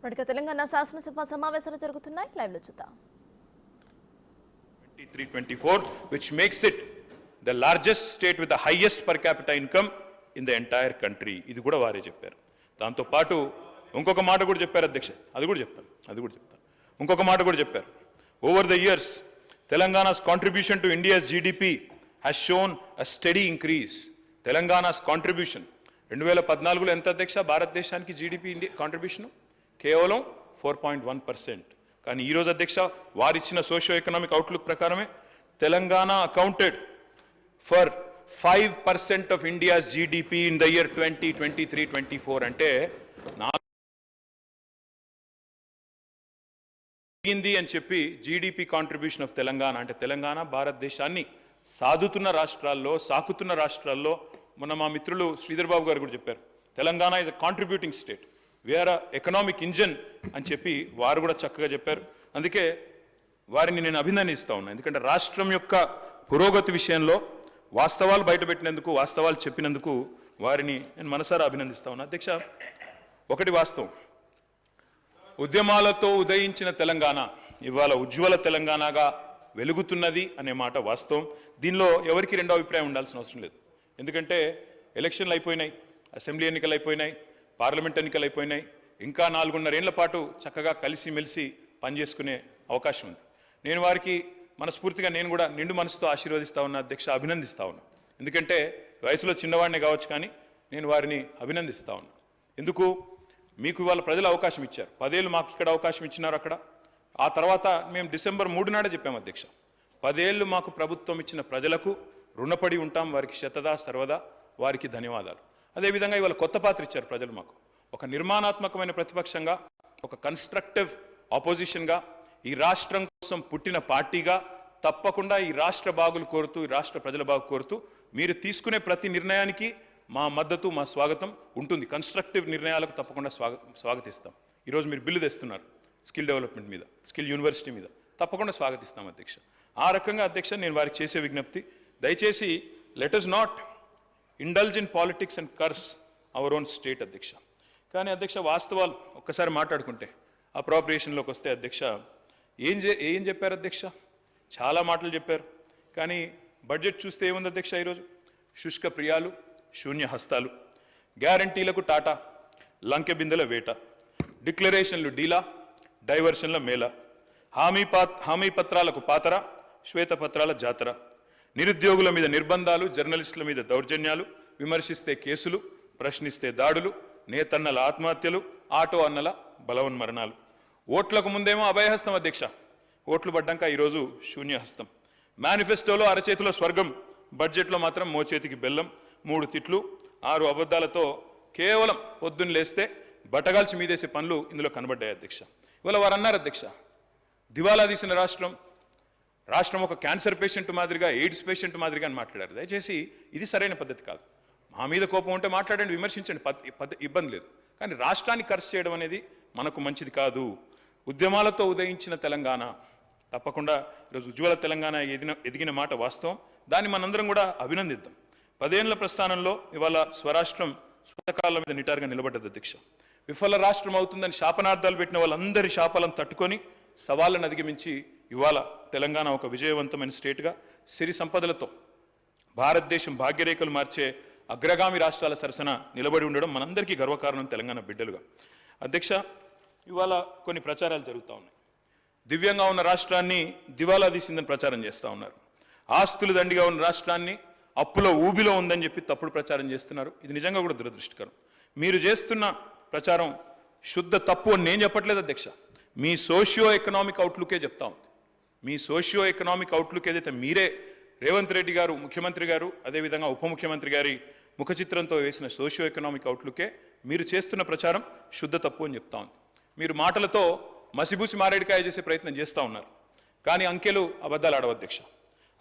ఇప్పటికే తెలంగాణ శాసనసభ సమావేశాలు జరుగుతున్నాయి. లైవ్ లో చూద్దాం. 23-24, which makes it the largest state with the highest per capita income in the entire country. ఇది కూడా వారే చెప్పారు. దాంతో పాటు ఇంకొక మాట కూడా చెప్పారు అధ్యక్ష, అది కూడా చెప్తాను. ఇంకొక మాట కూడా చెప్పారు. Over the years Telangana's contribution to India's GDP has shown a steady increase. Telangana's contribution 2014లో ఎంత అధ్యక్ష భారతదేశానికి జీడిపి కాంట్రిబ్యూషన్ కేవలం 4.1%. కానీ ఈరోజు అధ్యక్ష వారిచ్చిన సోషియో ఎకనామిక్ అవుట్లుక్ ప్రకారమే Telangana accounted for 5% of India's GDP in the year 2023-24. అంటే అని చెప్పి జీడిపి కాంట్రిబ్యూషన్ ఆఫ్ తెలంగాణ అంటే తెలంగాణ భారతదేశాన్ని సాకుతున్న రాష్ట్రాల్లో మొన్న మా మిత్రులు శ్రీధర్ బాబు గారు కూడా చెప్పారు, Telangana is a contributing state, we're a economic engine అని చెప్పి వారు కూడా చక్కగా చెప్పారు. అందుకే వారిని నేను అభినందిస్తా ఉన్నా. ఎందుకంటే రాష్ట్రం యొక్క పురోగతి విషయంలో వాస్తవాలు బయటపెట్టినందుకు, వాస్తవాలు చెప్పినందుకు వారిని నేను మనసారా అభినందిస్తా ఉన్నా. అధ్యక్ష, ఒకటి వాస్తవం, ఉద్యమాలతో ఉదయించిన తెలంగాణ ఇవాళ ఉజ్వల తెలంగాణగా వెలుగుతున్నది అనే మాట వాస్తవం. దీనిలో ఎవరికి రెండో అభిప్రాయం ఉండాల్సిన అవసరం లేదు. ఎందుకంటే ఎలక్షన్లు అయిపోయినాయి, అసెంబ్లీ ఎన్నికలు అయిపోయినాయి, పార్లమెంట్ ఎన్నికలు అయిపోయినాయి, ఇంకా 4.5 ఏళ్ల పాటు చక్కగా కలిసిమెలిసి పనిచేసుకునే అవకాశం ఉంది. నేను వారికి మనస్ఫూర్తిగా నేను కూడా నిండు మనసుతో ఆశీర్వదిస్తా ఉన్నా అధ్యక్ష, అభినందిస్తా ఉన్నా. ఎందుకంటే వయసులో చిన్నవాడినే కావచ్చు, కానీ నేను వారిని అభినందిస్తా ఉన్నా. ఎందుకు? మీకు ఇవాళ ప్రజలు అవకాశం ఇచ్చారు, 10 ఏళ్ళు మాకు ఇక్కడ అవకాశం ఇచ్చినారు అక్కడ. ఆ తర్వాత మేము డిసెంబర్ 3 నాడే చెప్పాము అధ్యక్ష, 10 ఏళ్ళు మాకు ప్రభుత్వం ఇచ్చిన ప్రజలకు రుణపడి ఉంటాం, వారికి శతదా సర్వదా వారికి ధన్యవాదాలు. అదేవిధంగా ఇవాళ కొత్త పాత్ర ఇచ్చారు ప్రజలు మాకు, ఒక నిర్మాణాత్మకమైన ప్రతిపక్షంగా, ఒక కన్స్ట్రక్టివ్ ఆపోజిషన్గా, ఈ రాష్ట్రం కోసం పుట్టిన పార్టీగా తప్పకుండా ఈ రాష్ట్ర బాగులు కోరుతూ, ఈ రాష్ట్ర ప్రజల బాగు కోరుతూ మీరు తీసుకునే ప్రతి నిర్ణయానికి మా మద్దతు, మా స్వాగతం ఉంటుంది. కన్స్ట్రక్టివ్ నిర్ణయాలకు తప్పకుండా స్వాగతిస్తాం. ఈరోజు మీరు బిల్లు తెస్తున్నారు స్కిల్ డెవలప్మెంట్ మీద, స్కిల్ యూనివర్సిటీ మీద, తప్పకుండా స్వాగతిస్తాం అధ్యక్ష. ఆ రకంగా అధ్యక్ష నేను వారికి చేసే విజ్ఞప్తి, దయచేసి let us not indulge in politics and curse our own state అధ్యక్ష. కానీ అధ్యక్ష వాస్తవాలు ఒక్కసారి మాట్లాడుకుంటే, అప్రాప్రియేషన్లోకి వస్తే అధ్యక్ష ఏం చెప్పారు అధ్యక్ష? చాలా మాటలు చెప్పారు, కానీ బడ్జెట్ చూస్తే ఏముంది అధ్యక్ష? ఈరోజు శుష్క ప్రియాలు, శూన్య హస్తాలు, గ్యారంటీలకు టాటా, లంకె బిందెల వేట, డిక్లరేషన్లు డీలా, డైవర్షన్ల మేళ, హామీ పత్రాలకు పాతర, శ్వేతపత్రాల జాతర, నిరుద్యోగుల మీద నిర్బంధాలు, జర్నలిస్టుల మీద దౌర్జన్యాలు, విమర్శిస్తే కేసులు, ప్రశ్నిస్తే దాడులు, నేతన్నల ఆత్మహత్యలు, ఆటో అన్నల బలవన్మరణాలు. ఓట్లకు ముందేమో అభయహస్తం అధ్యక్ష, ఓట్లు పడ్డాక ఈరోజు శూన్యహస్తం. మేనిఫెస్టోలో అరచేతిలో స్వర్గం, బడ్జెట్లో మాత్రం మోచేతికి బెల్లం, 3 తిట్లు, 6 అబద్ధాలతో కేవలం పొద్దున్న లేస్తే బట్టగాల్చి మీదేసే పనులు ఇందులో కనబడ్డాయి అధ్యక్ష. ఇవాళ వారు అన్నారు అధ్యక్ష, దివాలా తీసిన రాష్ట్రం ఒక క్యాన్సర్ పేషెంట్ మాదిరిగా, ఎయిడ్స్ పేషెంట్ మాదిరిగా అని మాట్లాడారు. దయచేసి ఇది సరైన పద్ధతి కాదు. మా మీద కోపం ఉంటే మాట్లాడండి, విమర్శించండి, ఇబ్బంది లేదు. కానీ రాష్ట్రాన్ని ఖర్చు చేయడం అనేది మనకు మంచిది కాదు. ఉద్యమాలతో ఉదయించిన తెలంగాణ తప్పకుండా ఈరోజు ఉజ్వల తెలంగాణ ఎదిగిన మాట వాస్తవం. దాన్ని మనందరం కూడా అభినందిద్దాం. 10 ఏళ్ల ప్రస్థానంలో ఇవాళ స్వరాష్ట్రం స్వతకాల మీద నిటారుగా నిలబడ్డది అధ్యక్ష. విఫల రాష్ట్రం అవుతుందని శాపనార్థాలు పెట్టిన వాళ్ళందరి శాపాలను తట్టుకొని సవాళ్ళను అధిగమించి ఇవాళ తెలంగాణ ఒక విజయవంతమైన స్టేట్గా సిరి సంపదలతో భారతదేశం భాగ్యరేఖలు మార్చే అగ్రగామి రాష్ట్రాల సరసన నిలబడి ఉండడం మనందరికీ గర్వకారణం తెలంగాణ బిడ్డలుగా. అధ్యక్ష, ఇవాళ కొన్ని ప్రచారాలు జరుగుతూ ఉన్నాయి. దివ్యంగా ఉన్న రాష్ట్రాన్ని దివాలా తీసిందని ప్రచారం చేస్తూ ఉన్నారు. ఆస్తులు దండిగా ఉన్న రాష్ట్రాన్ని అప్పులో ఊబిలో ఉందని చెప్పి తప్పుడు ప్రచారం చేస్తున్నారు. ఇది నిజంగా కూడా దురదృష్టకరం. మీరు చేస్తున్న ప్రచారం శుద్ధ తప్పు అని నేను చెప్పట్లేదు అధ్యక్ష, మీ సోషియో ఎకనామిక్ అవుట్లుకే చెప్తా ఉంది. మీ సోషియో ఎకనామిక్ అవుట్లుక్ ఏదైతే మీరే రేవంత్ రెడ్డి గారు, ముఖ్యమంత్రి గారు, అదేవిధంగా ఉప ముఖ్యమంత్రి గారి ముఖ చిత్రంతో వేసిన సోషియో ఎకనామిక్ అవుట్లుకే మీరు చేస్తున్న ప్రచారం శుద్ధ తప్పు అని చెప్తా ఉంది. మీరు మాటలతో మసిబూసి మారేడికాయ చేసే ప్రయత్నం చేస్తూ ఉన్నారు, కానీ అంకెలు అబద్ధాలు ఆడవు అధ్యక్ష.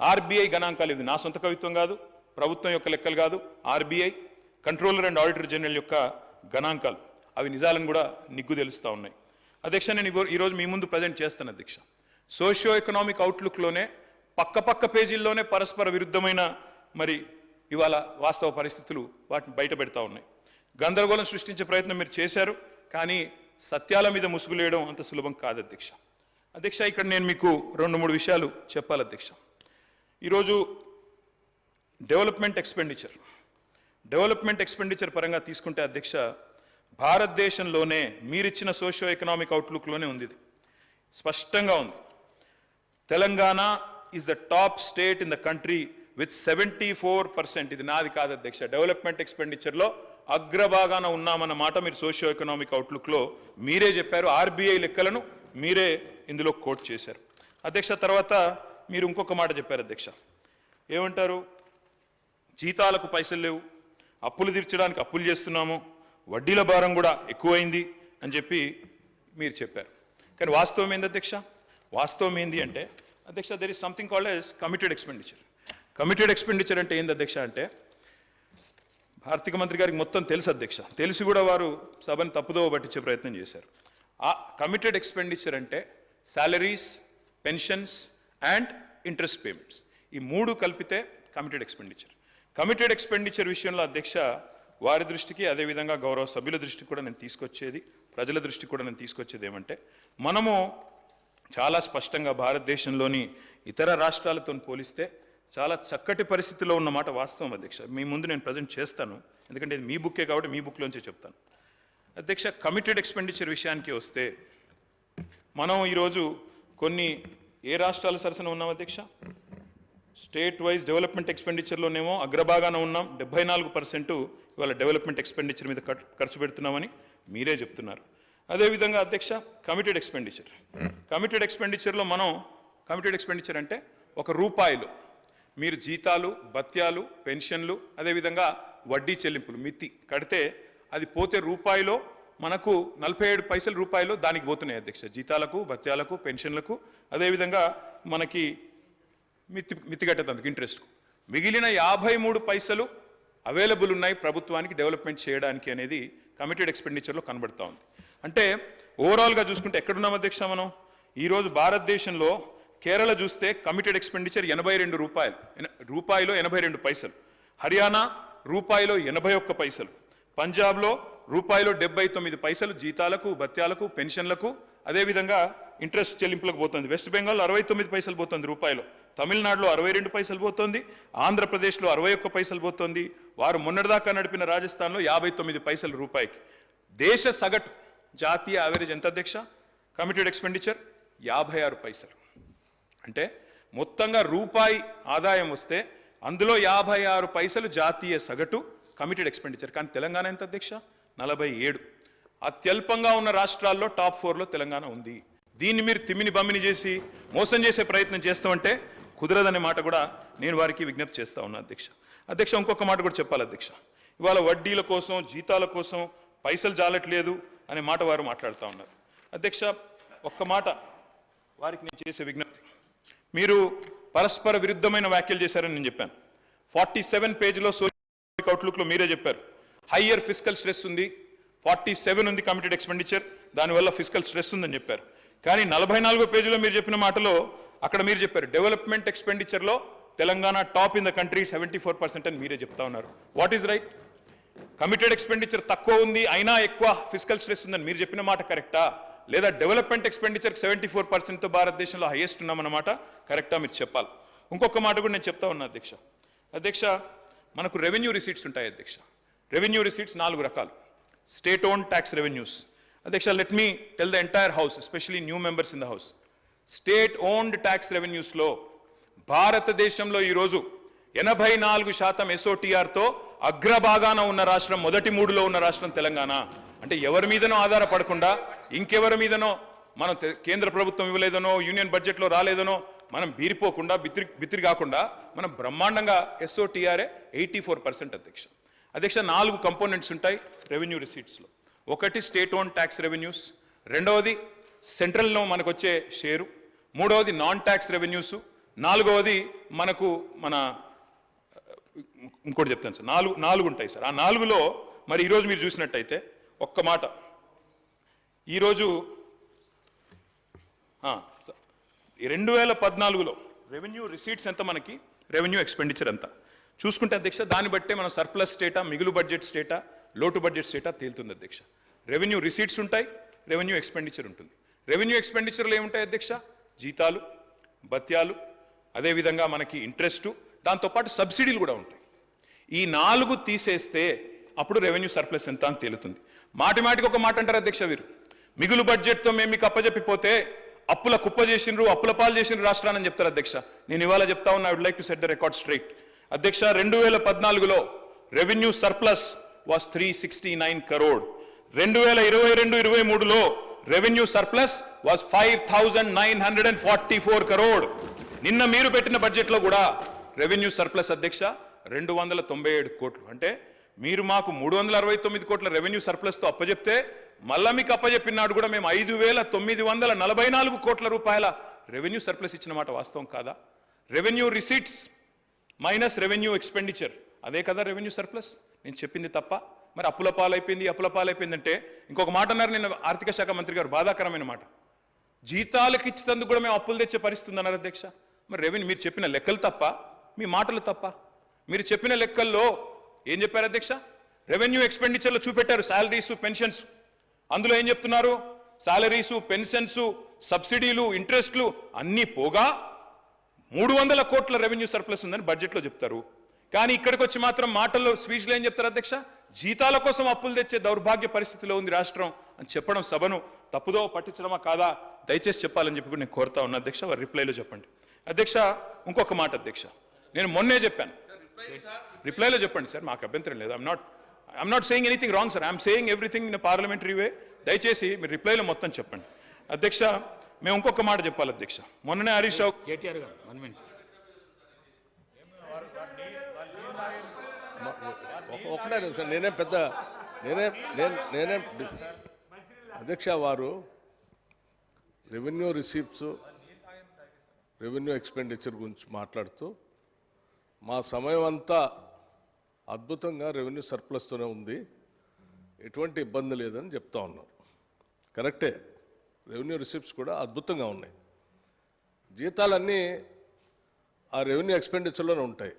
ఆర్బీఐ గణాంకాలు, ఇది నా సొంత కవిత్వం కాదు, ప్రభుత్వం యొక్క లెక్కలు కాదు, RBI controller and auditor general యొక్క గణాంకాలు, అవి నిజాలను కూడా నిగ్గు తెలుస్తూ ఉన్నాయి. అధ్యక్ష, నేను ఈరోజు మీ ముందు ప్రజెంట్ చేస్తాను అధ్యక్ష. సోషియో ఎకనామిక్ అవుట్లుక్లోనే పక్క పేజీల్లోనే పరస్పర విరుద్ధమైన మరి ఇవాళ వాస్తవ పరిస్థితులు వాటిని బయట పెడతా ఉన్నాయి. గందరగోళం సృష్టించే ప్రయత్నం మీరు చేశారు, కానీ సత్యాల మీద ముసుగులేయడం అంత సులభం కాదు అధ్యక్ష. అధ్యక్ష, ఇక్కడ నేను మీకు 2-3 విషయాలు చెప్పాలి అధ్యక్ష. ఈరోజు డెవలప్మెంట్ ఎక్స్పెండిచర్ పరంగా తీసుకుంటే అధ్యక్ష, భారతదేశంలోనే మీరిచ్చిన సోషియో ఎకనామిక్ అవుట్లుక్లోనే ఉంది, ఇది స్పష్టంగా ఉంది. Telangana is the top state in the country with 74%. ఇది నాది కాదు అధ్యక్ష, డెవలప్మెంట్ ఎక్స్పెండిచర్లో అగ్రభాగాన ఉన్నామన్న మాట మీరు సోషియో ఎకనామిక్ అవుట్లుక్లో మీరే చెప్పారు. ఆర్బీఐ లెక్కలను మీరే ఇందులో కోట్ చేశారు అధ్యక్ష. తర్వాత మీరు ఇంకొక మాట చెప్పారు అధ్యక్ష, ఏమంటారు, జీతాలకు పైసలు లేవు, అప్పులు తీర్చడానికి అప్పులు చేస్తున్నాము, వడ్డీల భారం కూడా ఎక్కువైంది అని చెప్పి మీరు చెప్పారు. కానీ వాస్తవం ఏంది అధ్యక్ష? వాస్తవం ఏంది అంటే అధ్యక్ష, there is something called as committed expenditure. Committed expenditure అంటే ఏంది అధ్యక్ష అంటే, ఆర్థిక మంత్రి గారికి మొత్తం తెలుసు అధ్యక్ష, తెలిసి కూడా వారు సభను తప్పుదోవ పట్టించే ప్రయత్నం చేశారు. ఆ కమిటెడ్ ఎక్స్పెండిచర్ అంటే salaries, pensions and interest payments, ఈ 3 కలిపితే కమిటెడ్ ఎక్స్పెండిచర్. కమిటెడ్ ఎక్స్పెండిచర్ విషయంలో అధ్యక్ష, వారి దృష్టికి అదేవిధంగా గౌరవ సభ్యుల దృష్టికి కూడా నేను తీసుకొచ్చేది, ప్రజల దృష్టికి కూడా నేను తీసుకొచ్చేది ఏమంటే, మనము చాలా స్పష్టంగా భారతదేశంలోని ఇతర రాష్ట్రాలతో పోలిస్తే చాలా చక్కటి పరిస్థితిలో ఉన్నమాట వాస్తవం అధ్యక్ష. మీ ముందు నేను ప్రజెంట్ చేస్తాను, ఎందుకంటే ఇది మీ బుక్కే కాబట్టి మీ బుక్లోంచే చెప్తాను అధ్యక్ష. కమిటెడ్ ఎక్స్పెండిచర్ విషయానికి వస్తే, మనం ఈరోజు కొన్ని ఏ రాష్ట్రాల సరసన ఉన్నాం అధ్యక్ష? స్టేట్ వైజ్ డెవలప్మెంట్ ఎక్స్పెండిచర్లోనేమో అగ్రభాగాన ఉన్నాం, 74% ఇవాళ డెవలప్మెంట్ ఎక్స్పెండిచర్ మీద ఖర్చు పెడుతున్నామని మీరే చెప్తున్నారు. అదేవిధంగా అధ్యక్ష, కమిటెడ్ ఎక్స్పెండిచర్లో మనం, కమిటెడ్ ఎక్స్పెండిచర్ అంటే ₹1 మీరు జీతాలు, భత్యాలు, పెన్షన్లు, అదేవిధంగా వడ్డీ చెల్లింపులు మితి కడితే అది పోతే రూపాయిలో మనకు 47 పైసలు రూపాయలు దానికి పోతున్నాయి అధ్యక్ష, జీతాలకు, భత్యాలకు, పెన్షన్లకు, అదేవిధంగా మనకి మితి కట్టేందుకు ఇంట్రెస్ట్కు. మిగిలిన 53 పైసలు అవైలబుల్ ఉన్నాయి ప్రభుత్వానికి డెవలప్మెంట్ చేయడానికి అనేది కమిటెడ్ ఎక్స్పెండిచర్లో కనబడతా ఉంది. అంటే ఓవరాల్గా చూసుకుంటే ఎక్కడున్నాం అధ్యక్ష మనం? ఈరోజు భారతదేశంలో కేరళ చూస్తే కమిటెడ్ ఎక్స్పెండిచర్ రూపాయిలో 82 పైసలు, హర్యానా రూపాయిలో 81 పైసలు, పంజాబ్లో రూపాయిలో 79 పైసలు జీతాలకు, భత్యాలకు, పెన్షన్లకు, అదేవిధంగా ఇంట్రెస్ట్ చెల్లింపులకు పోతుంది. వెస్ట్ బెంగాల్ 69 పైసలు పోతుంది రూపాయిలో, తమిళనాడులో 62 పైసలు పోతుంది, ఆంధ్రప్రదేశ్లో 61 పైసలు పోతుంది, వారు మొన్నటిదాకా నడిపిన రాజస్థాన్లో 59 పైసలు రూపాయికి. దేశ సగటు జాతీయ యావరేజ్ ఎంత అధ్యక్ష? కమిటెడ్ ఎక్స్పెండిచర్ 56 పైసలు. అంటే మొత్తంగా రూపాయి ఆదాయం వస్తే అందులో 56 పైసలు జాతీయ సగటు కమిటెడ్ ఎక్స్పెండిచర్. కానీ తెలంగాణ ఎంత అధ్యక్ష? 47. అత్యల్పంగా ఉన్న రాష్ట్రాల్లో టాప్ 4లో తెలంగాణ ఉంది. దీన్ని మీరు తిమ్మిని బమ్మిని చేసి మోసం చేసే ప్రయత్నం చేస్తామంటే కుదరదనే మాట కూడా నేను వారికి విజ్ఞప్తి చేస్తా ఉన్నా అధ్యక్ష. ఇంకొక మాట కూడా చెప్పాలి అధ్యక్ష, ఇవాళ వడ్డీల కోసం, జీతాల కోసం పైసలు జాలట్లేదు అనే మాట వారు మాట్లాడుతూ ఉన్నారు అధ్యక్ష. ఒక్క మాట వారికి నేను చేసే విజ్ఞప్తి, మీరు పరస్పర విరుద్ధమైన వ్యాఖ్యలు చేశారని నేను చెప్పాను. 47 పేజీలో సోషియో అవుట్లుక్లో మీరే చెప్పారు హయ్యర్ ఫిస్కల్ స్ట్రెస్ ఉంది, 47 ఉంది కమిటెడ్ ఎక్స్పెండిచర్, దానివల్ల ఫిస్కల్ స్ట్రెస్ ఉందని చెప్పారు. కానీ 44 పేజీలో మీరు చెప్పిన మాటలో అక్కడ మీరు చెప్పారు డెవలప్మెంట్ ఎక్స్పెండిచర్లో Telangana top in the country 74% అని మీరే చెప్తా ఉన్నారు. What is right? Committed expenditure తక్కువ ఉంది అయినా ఎక్కువ ఫిస్కల్ స్ట్రెస్ ఉందని మీరు చెప్పిన మాట కరెక్టా? లేదా డెవలప్మెంట్ ఎక్స్పెండిచర్ 74%తో భారతదేశంలో హైయెస్ట్ ఉన్నామన్నమాట కరెక్టా? మీరు చెప్పాలి. ఇంకొక మాట కూడా నేను చెప్తా ఉన్నా అధ్యక్ష, మనకు రెవెన్యూ రిసీట్స్ ఉంటాయి అధ్యక్ష. రెవెన్యూ రిసీట్స్ 4 రకాలు. స్టేట్ ఓన్ ట్యాక్స్ రెవెన్యూస్ అధ్యక్ష, let me tell the entire house, especially new members in the house. State owned tax రెవెన్యూస్లో భారతదేశంలో ఈరోజు 84% SOTRతో అగ్రభాగాన ఉన్న రాష్ట్రం, మొదటి 3లో ఉన్న రాష్ట్రం తెలంగాణ. అంటే ఎవరి మీదనో ఆధారపడకుండా, ఇంకెవరి మీదనో మనం కేంద్ర ప్రభుత్వం ఇవ్వలేదనో, యూనియన్ బడ్జెట్లో రాలేదనో మనం బీరిపోకుండా, బిత్తిరి కాకుండా మనం బ్రహ్మాండంగా SOTRే 84% అధ్యక్ష. 4 కంపోనెంట్స్ ఉంటాయి రెవెన్యూ రిసీట్స్లో. ఒకటి స్టేట్ ఓన్ ట్యాక్స్ రెవెన్యూస్, రెండవది సెంట్రల్లో మనకు వచ్చే షేరు, మూడవది నాన్ ట్యాక్స్ రెవెన్యూస్, నాలుగవది మనకు ఇంకోటి చెప్తాను సార్, 4 ఉంటాయి సార్. ఆ 4లో మరి ఈరోజు మీరు చూసినట్టయితే ఒక్క మాట, ఈరోజు 2014లో రెవెన్యూ రిసీట్స్ ఎంత, మనకి రెవెన్యూ ఎక్స్పెండిచర్ ఎంత చూసుకుంటే అధ్యక్ష, దాన్ని బట్టే మనం సర్ప్లస్ స్టేటా, మిగులు బడ్జెట్ స్టేటా, లోటు బడ్జెట్ స్టేటా తేలుతుంది అధ్యక్ష. రెవెన్యూ రిసీట్స్ ఉంటాయి, రెవెన్యూ ఎక్స్పెండిచర్ ఉంటుంది. రెవెన్యూ ఎక్స్పెండిచర్లు ఏముంటాయి అధ్యక్ష? జీతాలు, భత్యాలు, అదేవిధంగా మనకి ఇంట్రెస్టు, దాంతోపాటు సబ్సిడీలు కూడా ఉంటాయి. ఈ 4 తీసేస్తే అప్పుడు రెవెన్యూ సర్ప్లస్ ఎంత అని తేలుతుంది. మాటికి ఒక మాట అంటారు అధ్యక్ష, వీరు మిగులు బడ్జెట్తో మేము మీకు అప్పజెప్పిపోతే అప్పుల కుప్ప చేసిండ్రు, అప్పుల పాలు చేసిండ్రు రాష్ట్రాన్ని చెప్తారు అధ్యక్ష. నేను ఇవాళ చెప్తా ఉన్నా, I would like to set the record straight. అధ్యక్ష, 2014లో రెవెన్యూ సర్ప్లస్ వాస్ 369 crore. 2022-23లో రెవెన్యూ సర్ప్లస్ వాస్ 5944 crore. నిన్న మీరు పెట్టిన బడ్జెట్లో కూడా రెవెన్యూ సర్ప్లస్ అధ్యక్ష 297 కోట్లు. అంటే మీరు మాకు 369 కోట్ల రెవెన్యూ సర్ప్లస్తో అప్పజెప్తే మళ్ళా మీకు అప్పజెప్పినాడు కూడా మేము 5,944 కోట్ల రూపాయల రెవెన్యూ సర్ప్లస్ ఇచ్చిన మాట వాస్తవం కాదా? Revenue receipts minus revenue expenditure, అదే కదా రెవెన్యూ సర్ప్లస్. నేను చెప్పింది తప్ప? మరి అప్పుల పాలైపోయిందంటే ఇంకొక మాట అన్నారు నిన్న ఆర్థిక శాఖ మంత్రి గారు, బాధాకరమైన మాట. జీతాలకు ఇచ్చినందుకు కూడా మేము అప్పులు తెచ్చే పరిస్థితి అన్నారు అధ్యక్ష. మరి రెవెన్యూ మీరు చెప్పిన లెక్కలు తప్ప, మీ మాటలు తప్ప? మీరు చెప్పిన లెక్కల్లో ఏం చెప్పారు అధ్యక్ష? రెవెన్యూ ఎక్స్పెండిచర్లో చూపెట్టారు శాలరీసు, పెన్షన్స్. అందులో ఏం చెప్తున్నారు? శాలరీసు, పెన్షన్స్, సబ్సిడీలు, ఇంట్రెస్ట్లు అన్నీ పోగా 300 కోట్ల రెవెన్యూ సర్ప్లస్ ఉందని బడ్జెట్లో చెప్తారు. కానీ ఇక్కడికి వచ్చి మాత్రం మాటల్లో, స్పీచ్లో ఏం చెప్తారు అధ్యక్ష? జీతాల కోసం అప్పులు తెచ్చే దౌర్భాగ్య పరిస్థితిలో ఉంది రాష్ట్రం అని చెప్పడం సభను తప్పుదో పట్టించడమా కాదా? దయచేసి చెప్పాలని చెప్పి నేను కోరుతా ఉన్నా అధ్యక్ష. వారి రిప్లైలో చెప్పండి అధ్యక్ష. ఇంకొక మాట అధ్యక్ష, నేను మొన్నే చెప్పాను, రిప్లైలో చెప్పండి సార్, మాకు అభ్యంతరం లేదు. I'm not saying anything wrong sir, I'm saying everything in parliamentary way. దయచేసి మీరు రిప్లైలో మొత్తం చెప్పండి అధ్యక్ష. మేము ఇంకొక మాట చెప్పాలి అధ్యక్ష. మొన్ననే హరీష్ రావు కేటీఆర్ గారు 1 minute. ఒకటే నిమిషం, నేనే అధ్యక్ష, వారు రెవెన్యూ రిసీప్ట్స్, రెవెన్యూ ఎక్స్పెండిచర్ గురించి మాట్లాడుతూ మా సమయం అంతా అద్భుతంగా రెవెన్యూ సర్ప్లస్తోనే ఉంది, ఎటువంటి ఇబ్బంది లేదని చెప్తా ఉన్నారు. కరెక్టే, రెవెన్యూ రిసిప్ట్స్ కూడా అద్భుతంగా ఉన్నాయి. జీతాలన్నీ ఆ రెవెన్యూ ఎక్స్పెండిచర్లోనే ఉంటాయి.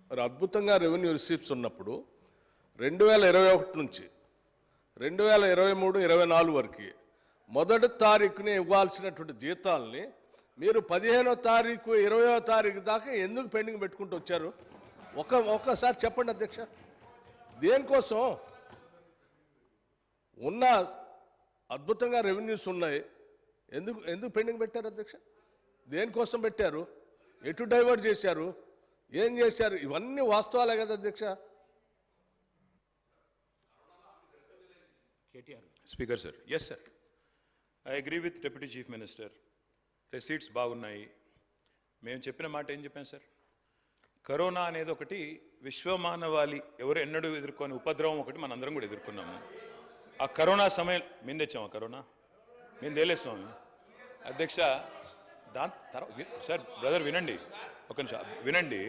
మరి అద్భుతంగా రెవెన్యూ రిసిప్ట్స్ ఉన్నప్పుడు 2021 నుంచి 2023-24 వరకు మొదటి తారీఖుని ఇవ్వాల్సినటువంటి జీతాలని మీరు 15వ తారీఖు 20వ తారీఖు దాకా ఎందుకు పెండింగ్ పెట్టుకుంటూ వచ్చారు? ఒక్కసారి చెప్పండి అధ్యక్ష. దేనికోసం? ఉన్న అద్భుతంగా రెవెన్యూస్ ఉన్నాయి, ఎందుకు పెండింగ్ పెట్టారు అధ్యక్ష? దేనికోసం పెట్టారు? ఎటు డైవర్ట్ చేశారు? ఏం చేశారు? ఇవన్నీ వాస్తవాలే కదా అధ్యక్ష. KTR speaker sir, yes sir, I agree with deputy chief minister. Receipts బాగున్నాయి. మేము చెప్పిన మాట ఏం చెప్పాం సార్? కరోనా అనేది ఒకటి విశ్వమానవాళి, ఎవరు ఎన్నడూ ఎదుర్కొని ఉపద్రవం ఒకటి మనందరం కూడా ఎదుర్కొన్నాము. ఆ కరోనా సమయం మేము తెచ్చాము, కరోనా మేము తేలేస్తాము అధ్యక్ష. దాని తర్వాత సార్ బ్రదర్ వినండి, ఒక నిమిషం వినండి.